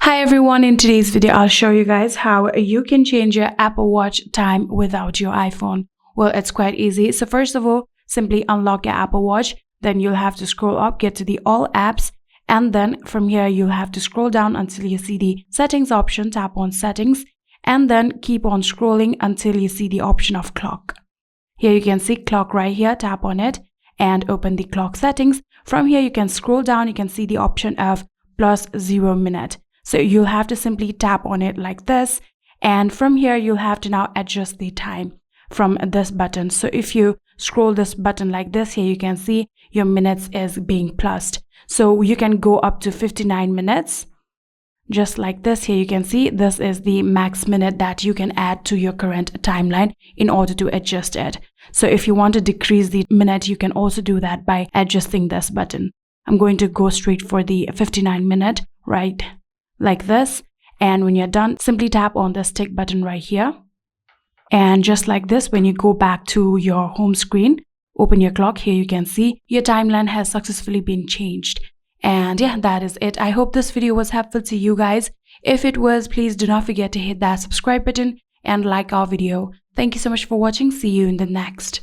Hi everyone, in today's video I'll show you guys how you can change your Apple Watch time without your iPhone. Well, it's quite easy. So first of all, simply unlock your Apple Watch. Then you'll have to scroll up, get to the all apps, and then from here you'll have to scroll down until you see the settings option. Tap on settings and then keep on scrolling until you see the option of clock. Here you can see clock right here. Tap on it and open the clock settings. From here you can scroll down, you can see the option of +0 minute. So you'll have to simply tap on it like this, and from here you'll have to now adjust the time from this button. So if you scroll this button like this, here you can see your minutes is being plussed. So you can go up to 59 minutes. Just like this, here you can see this is the max minute that you can add to your current timeline in order to adjust it. So if you want to decrease the minute, you can also do that by adjusting this button. I'm going to go straight for the 59 minute, right like this, and when you're done, simply tap on this tick button right here. And just like this, when you go back to your home screen, open your clock. Here you can see your timeline has successfully been changed. And yeah, that is it. I hope this video was helpful to you guys. If it was, please do not forget to hit that subscribe button and like our video. Thank you so much for watching. See you in the next.